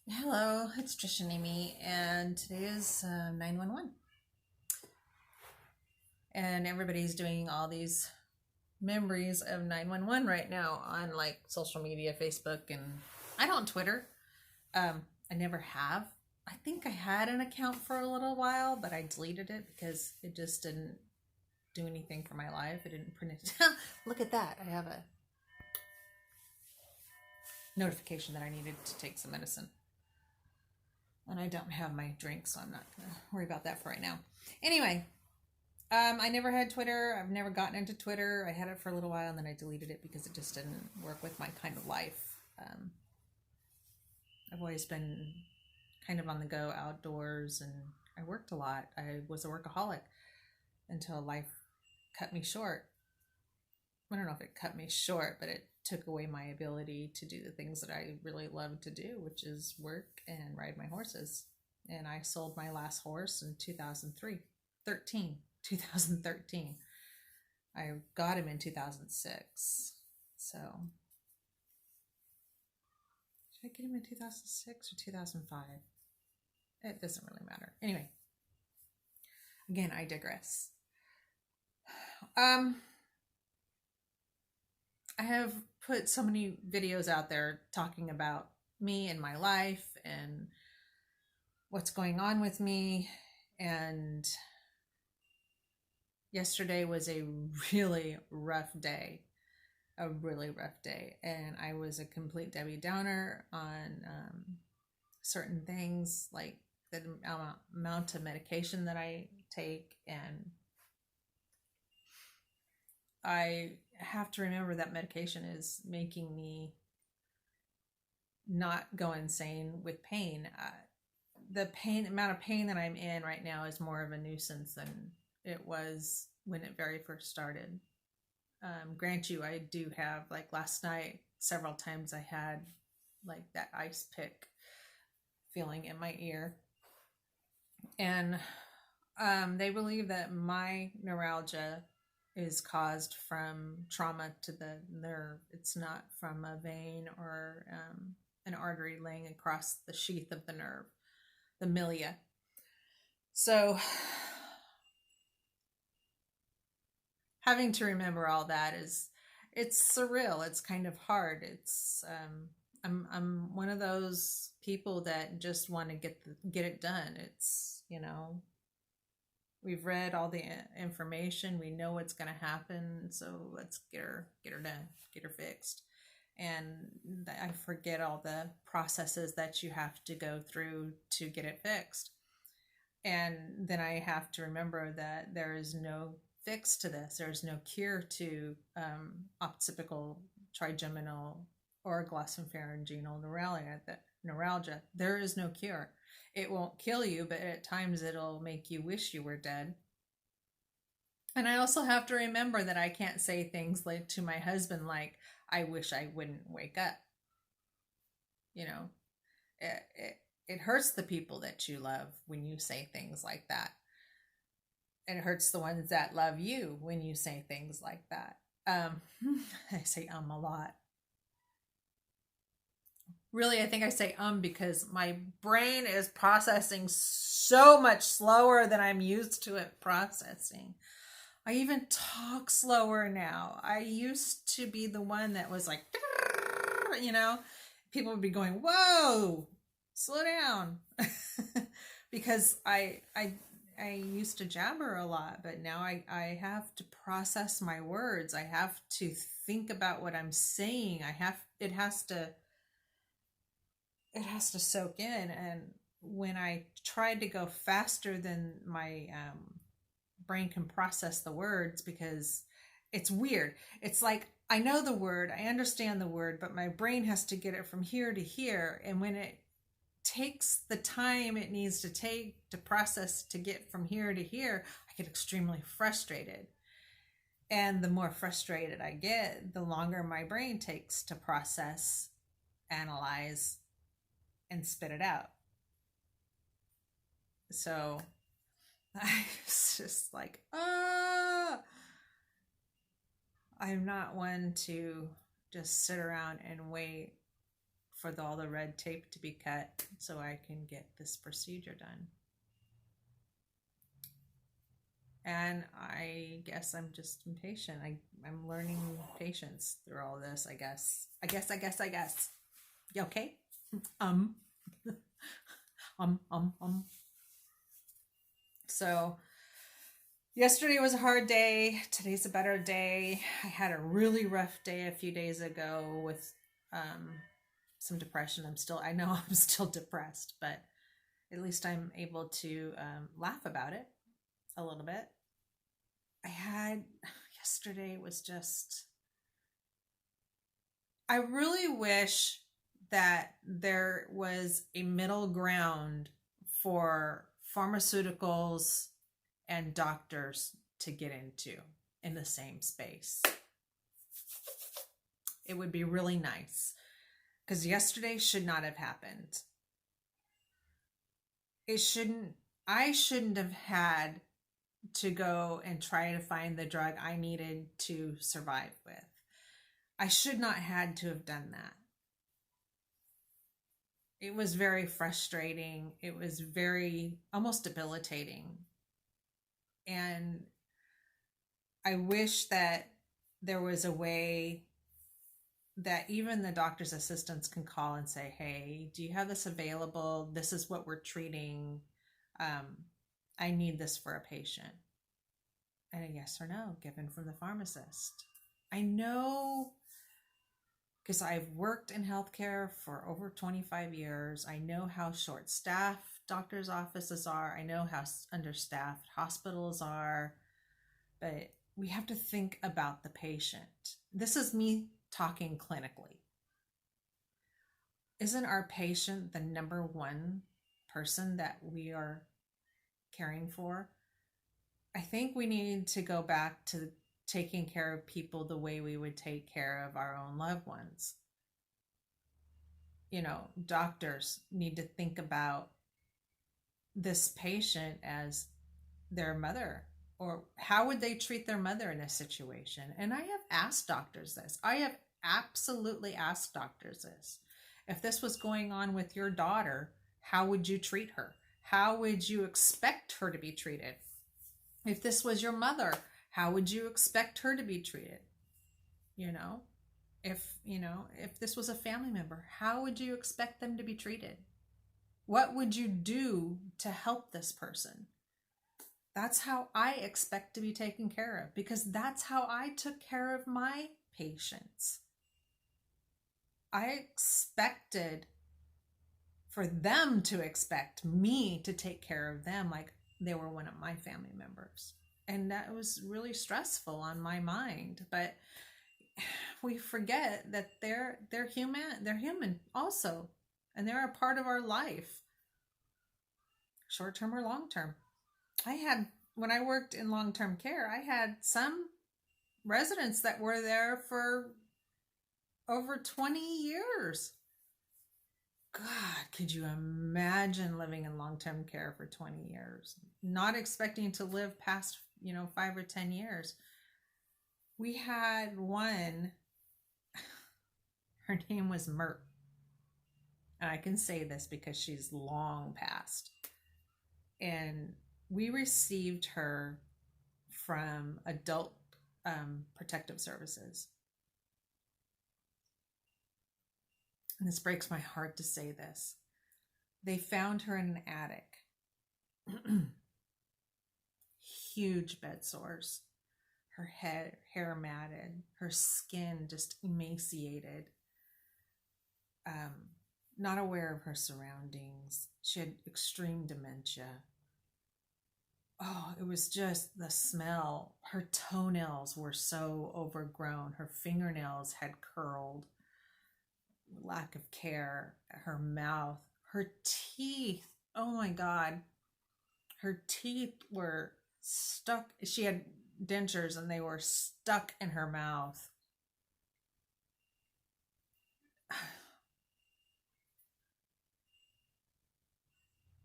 Hello, it's Trish and Amy, and today is 911. And everybody's doing all these memories of 911 right now on like social media, Facebook, and I don't Twitter. I never have. I think I had an account for a little while, but I deleted it because it just didn't do anything for my life. It didn't print it. Look at that. I have a notification that I needed to take some medicine. And I don't have my drink, so I'm not going to worry about that for right now. Anyway, I never had Twitter. I've never gotten into Twitter. I had it for a little while, and then I deleted it because it just didn't work with my kind of life. I've always been kind of on the go outdoors, and I worked a lot. I was a workaholic until life cut me short. I don't know if it cut me short, but it took away my ability to do the things that I really love to do, which is work and ride my horses. And I sold my last horse in 2013. I got him in 2006. So, did I get him in 2006 or 2005? It doesn't really matter. Anyway, again, I digress. I have put so many videos out there talking about me and my life and what's going on with me. And yesterday was a really rough day. And I was a complete Debbie Downer on certain things, like the amount of medication that I take, and I have to remember that medication is making me not go insane with pain. The amount of pain that I'm in right now is more of a nuisance than it was when it very first started. Grant you, I do have, like last night, several times I had like that ice pick feeling in my ear. And they believe that my neuralgia is caused from trauma to the nerve. It's not from a vein or an artery laying across the sheath of the nerve, the milia. So having to remember all that it's surreal. It's kind of hard. It's I'm one of those people that just want to get it done. It's, we've read all the information. We know what's going to happen. So let's get her done, get her fixed. And I forget all the processes that you have to go through to get it fixed. And then I have to remember that there is no fix to this. There's no cure to occipital, trigeminal, or glossopharyngeal neuralgia. There is no cure. It won't kill you, but at times it'll make you wish you were dead. And I also have to remember that I can't say things like to my husband like, I wish I wouldn't wake up. It hurts the people that you love when you say things like that. It hurts the ones that love you when you say things like that. I say a lot. Really, I think I say because my brain is processing so much slower than I'm used to it processing. I even talk slower now. I used to be the one that was like, people would be going, whoa, slow down. Because I used to jabber a lot, but now I have to process my words. I have to think about what I'm saying. It has to soak in. And when I tried to go faster than my brain can process the words, because it's weird. It's like, I know the word, I understand the word, but my brain has to get it from here to here. And when it takes the time it needs to take to process to get from here to here, I get extremely frustrated. And the more frustrated I get, the longer my brain takes to process, analyze, and spit it out. So I was just like, I'm not one to just sit around and wait for all the red tape to be cut so I can get this procedure done. And I guess I'm just impatient. I'm learning patience through all this, I guess. I guess. You okay? um. So yesterday was a hard day. Today's a better day. I had a really rough day a few days ago with some depression. I know I'm still depressed, but at least I'm able to laugh about it a little bit. Yesterday was just, I really wish that there was a middle ground for pharmaceuticals and doctors to get into in the same space. It would be really nice, because yesterday should not have happened. I shouldn't have had to go and try to find the drug I needed to survive with. I should not had to have done that. It was very frustrating. It was very almost debilitating. And I wish that there was a way that even the doctor's assistants can call and say, hey, do you have this available? This is what we're treating. I need this for a patient. And a yes or no given from the pharmacist. I know, because I've worked in healthcare for over 25 years. I know how short-staffed doctors' offices are. I know how understaffed hospitals are. But we have to think about the patient. This is me talking clinically. Isn't our patient the number one person that we are caring for? I think we need to go back to taking care of people the way we would take care of our own loved ones. You know, doctors need to think about this patient as their mother, or how would they treat their mother in this situation? And I have asked doctors this. I have absolutely asked doctors this. If this was going on with your daughter, how would you treat her? How would you expect her to be treated? If this was your mother, how would you expect her to be treated? If this was a family member, how would you expect them to be treated? What would you do to help this person? That's how I expect to be taken care of, because that's how I took care of my patients. I expected for them to expect me to take care of them like they were one of my family members. And that was really stressful on my mind. But we forget that they're human also. And they're a part of our life, short-term or long-term. When I worked in long-term care, I had some residents that were there for over 20 years. God, could you imagine living in long-term care for 20 years? Not expecting to live past, 5 or 10 years. We had one, her name was Mert. And I can say this because she's long passed. And we received her from Adult Protective Services. And this breaks my heart to say this. They found her in an attic. Huge bed sores. Her hair matted. Her skin just emaciated. Not aware of her surroundings. She had extreme dementia. Oh, it was just the smell. Her toenails were so overgrown. Her fingernails had curled. Lack of care. Her mouth. Her teeth. Oh my God. Her teeth were stuck. She had dentures and they were stuck in her mouth.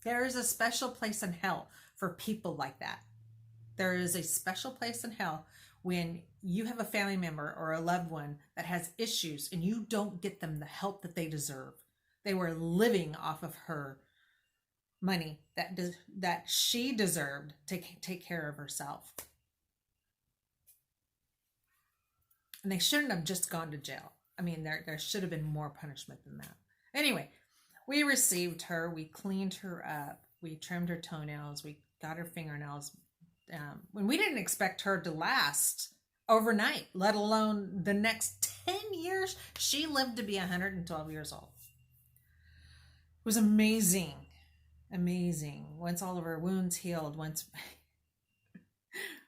There is a special place in hell for people like that. There is a special place in hell when you have a family member or a loved one that has issues and you don't get them the help that they deserve. They were living off of her money that she deserved to take care of herself. And they shouldn't have just gone to jail. I mean, there should have been more punishment than that. Anyway, we received her. We cleaned her up. We trimmed her toenails. We got her fingernails. When we didn't expect her to last overnight, let alone the next 10 years, she lived to be 112 years old. It was amazing. Amazing. Once all of her wounds healed, once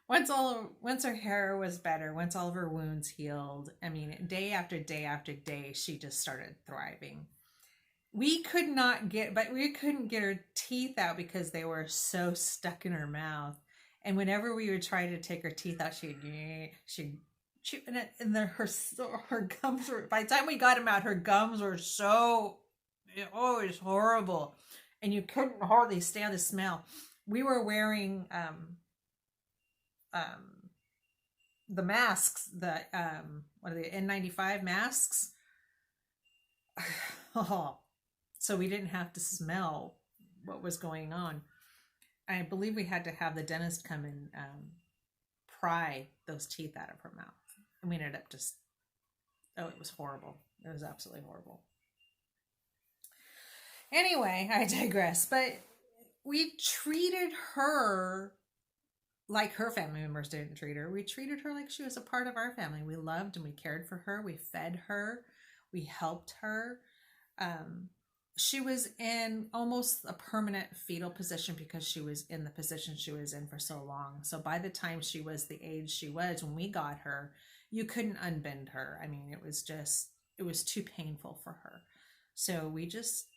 her hair was better, once all of her wounds healed, I mean, day after day after day, she just started thriving. We couldn't get her teeth out because they were so stuck in her mouth. And whenever we would try to take her teeth out, her gums were, by the time we got them out, her gums were so, it was horrible. And you couldn't hardly stand the smell. We were wearing the masks, what are they, N95 masks? So we didn't have to smell what was going on. I believe we had to have the dentist come and pry those teeth out of her mouth. And we ended up it was horrible. It was absolutely horrible. Anyway, I digress. But we treated her like her family members didn't treat her. We treated her like she was a part of our family. We loved and we cared for her. We fed her. We helped her. She was in almost a permanent fetal position because she was in the position she was in for so long. So by the time she was the age she was when we got her, you couldn't unbend her. I mean, it was too painful for her. So we just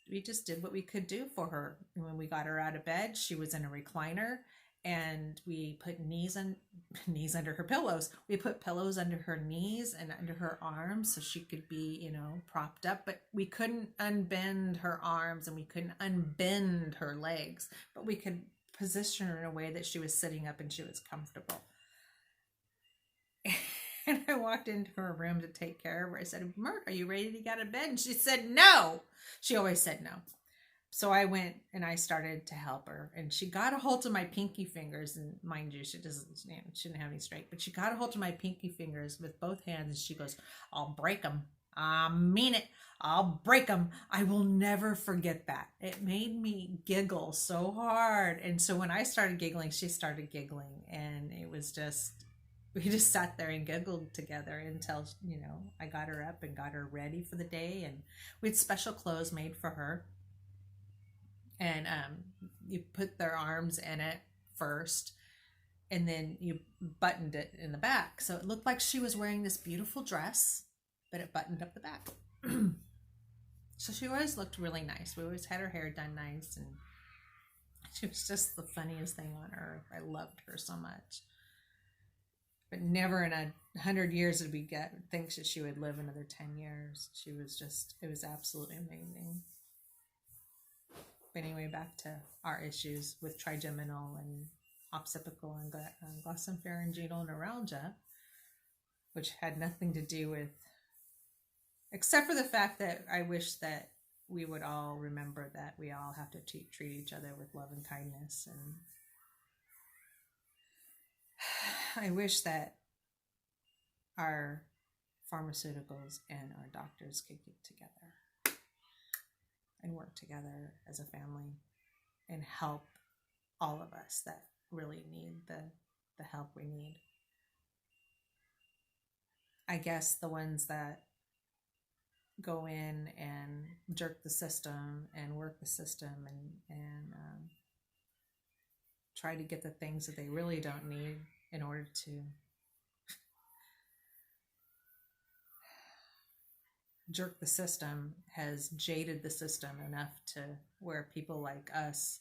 did what we could do for her. When we got her out of bed, she was in a recliner, and we put knees under her pillows. We put pillows under her knees and under her arms so she could be, propped up. But we couldn't unbend her arms and we couldn't unbend her legs. But we could position her in a way that she was sitting up and she was comfortable. And I walked into her room to take care of her. I said, "Mert, are you ready to get out of bed?" And she said, "No." She always said no. So I went and I started to help her, and she got a hold of my pinky fingers. And mind you, she shouldn't have any strength, but she got a hold of my pinky fingers with both hands, and she goes, "I'll break them. I mean it. I'll break them." I will never forget that. It made me giggle so hard. And so when I started giggling, she started giggling, and it was we just sat there and giggled together until, I got her up and got her ready for the day. And we had special clothes made for her. And you put their arms in it first, and then you buttoned it in the back. So it looked like she was wearing this beautiful dress, but it buttoned up the back. So she always looked really nice. We always had her hair done nice, and she was just the funniest thing on earth. I loved her so much. But never in 100 years did we think that she would live another 10 years. It was absolutely amazing. Anyway, back to our issues with trigeminal and occipital and glossopharyngeal neuralgia, which had nothing to do with, except for the fact that I wish that we would all remember that we all have to treat each other with love and kindness. And I wish that our pharmaceuticals and our doctors could get together and work together as a family and help all of us that really need the help we need. I guess the ones that go in and jerk the system and work the system and try to get the things that they really don't need in order to jerk the system has jaded the system enough to where people like us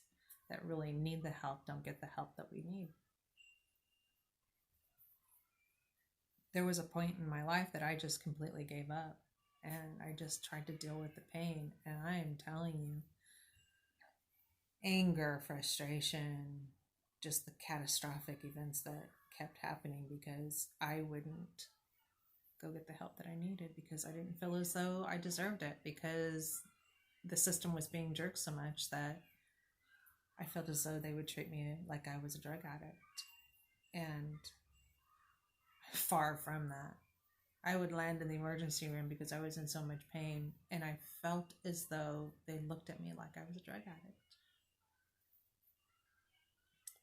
that really need the help don't get the help that we need. There was a point in my life that I just completely gave up, and I just tried to deal with the pain. And I am telling you, anger, frustration, just the catastrophic events that kept happening because I wouldn't go get the help that I needed, because I didn't feel as though I deserved it, because the system was being jerked so much that I felt as though they would treat me like I was a drug addict. And far from that. I would land in the emergency room because I was in so much pain, and I felt as though they looked at me like I was a drug addict.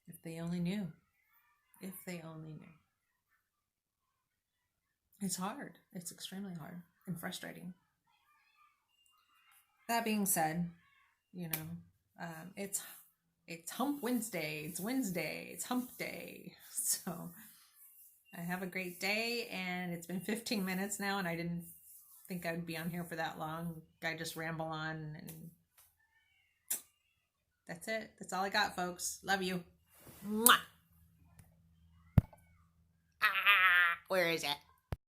If they only knew. If they only knew. It's hard. It's extremely hard and frustrating. That being said, it's Hump Wednesday. It's Wednesday. It's Hump Day. So I have a great day, and it's been 15 minutes now, and I didn't think I'd be on here for that long. I just ramble on, and that's it. That's all I got, folks. Love you. Mwah! Where is it?